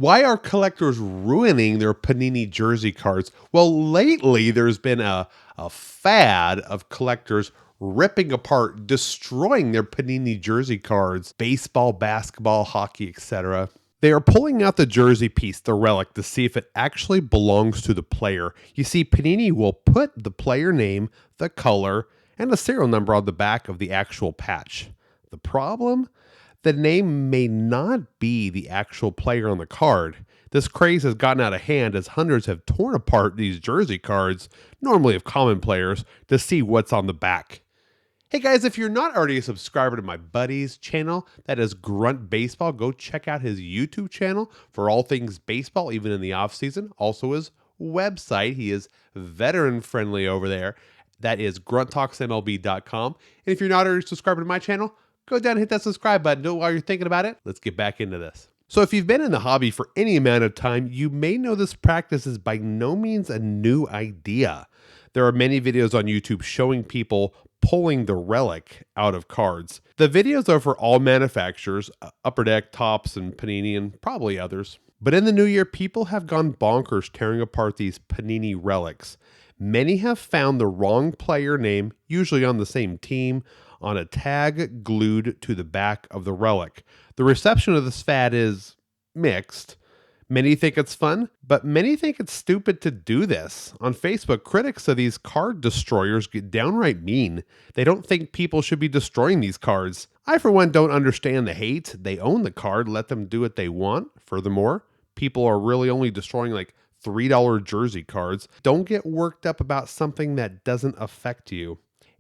Why are collectors ruining their Panini jersey cards? Well, lately there's been a fad of collectors ripping apart, destroying their Panini jersey cards, baseball, basketball, hockey, etc. They are pulling out the jersey piece, the relic, to see if it actually belongs to the player. You see, Panini will put the player name, the color, and a serial number on the back of the actual patch. The problem? The name may not be the actual player on the card. This craze has gotten out of hand as hundreds have torn apart these jersey cards, normally of common players, to see what's on the back. Hey guys, if you're not already a subscriber to my buddy's channel, that is Grunt Baseball, go check out his YouTube channel for all things baseball, even in the off season. Also his website, he is veteran friendly over there. That is grunttalksmlb.com. And if you're not already a subscriber to my channel, go down and hit that subscribe button. Do it while you're thinking about it. Let's get back into this. So if you've been in the hobby for any amount of time, you may know this practice is by no means a new idea. There are many videos on YouTube showing people pulling the relic out of cards. The videos are for all manufacturers, Upper Deck, Topps, and Panini, and probably others. But in the new year, people have gone bonkers tearing apart these Panini relics. Many have found the wrong player name, usually on the same team, on a tag glued to the back of the relic. The reception of this fad is mixed. Many think it's fun, but many think it's stupid to do this. On Facebook, critics of these card destroyers get downright mean. They don't think people should be destroying these cards. I, for one, don't understand the hate. They own the card, let them do what they want. Furthermore, people are really only destroying like $3 jersey cards. Don't get worked up about something that doesn't affect you.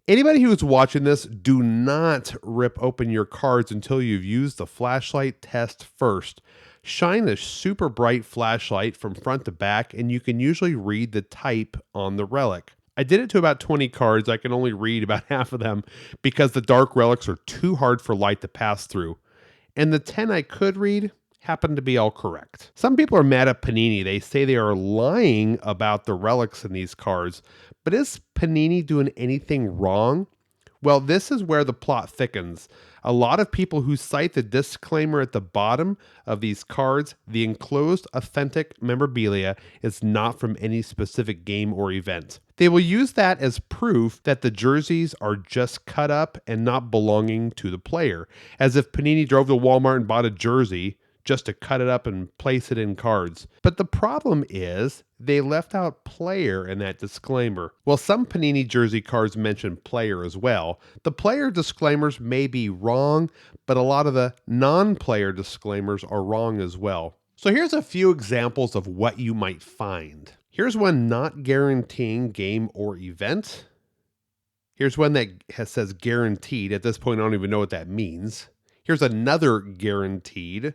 Anybody who's watching this, do not rip open your cards until you've used the flashlight test first. Shine a super bright flashlight from front to back and you can usually read the type on the relic. I did it to about 20 cards. I can only read about half of them because the dark relics are too hard for light to pass through. And the 10 I could read happened to be all correct. Some people are mad at Panini. They say they are lying about the relics in these cards. But is Panini doing anything wrong? Well, this is where the plot thickens. A lot of people who cite the disclaimer at the bottom of these cards, the enclosed authentic memorabilia is not from any specific game or event. They will use that as proof that the jerseys are just cut up and not belonging to the player, as if Panini drove to Walmart and bought a jersey just to cut it up and place it in cards. But the problem is they left out player in that disclaimer. Well, some Panini jersey cards mention player as well. The player disclaimers may be wrong, but a lot of the non-player disclaimers are wrong as well. So here's a few examples of what you might find. Here's one not guaranteeing game or event. Here's one that says guaranteed. At this point, I don't even know what that means. Here's another guaranteed.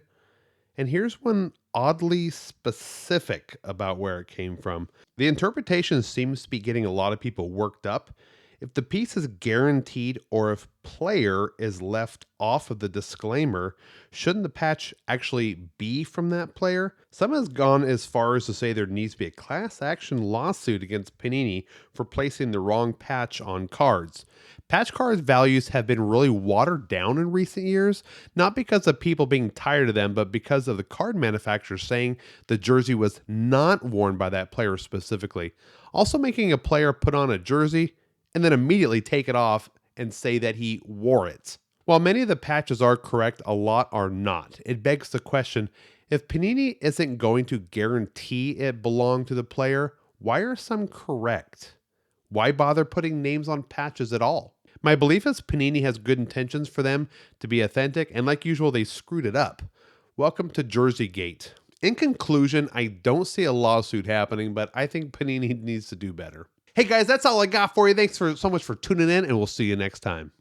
And here's one oddly specific about where it came from. The interpretation seems to be getting a lot of people worked up. If the piece is guaranteed or if player is left off of the disclaimer, shouldn't the patch actually be from that player? Some has gone as far as to say there needs to be a class action lawsuit against Panini for placing the wrong patch on cards. Patch cards values have been really watered down in recent years, not because of people being tired of them, but because of the card manufacturers saying the jersey was not worn by that player specifically. Also making a player put on a jersey and then immediately take it off and say that he wore it. While many of the patches are correct, a lot are not. It begs the question, if Panini isn't going to guarantee it belonged to the player, why are some correct? Why bother putting names on patches at all? My belief is Panini has good intentions for them to be authentic, and like usual, they screwed it up. Welcome to Jersey Gate. In conclusion, I don't see a lawsuit happening, but I think Panini needs to do better. Hey guys, that's all I got for you. Thanks so much for tuning in, and we'll see you next time.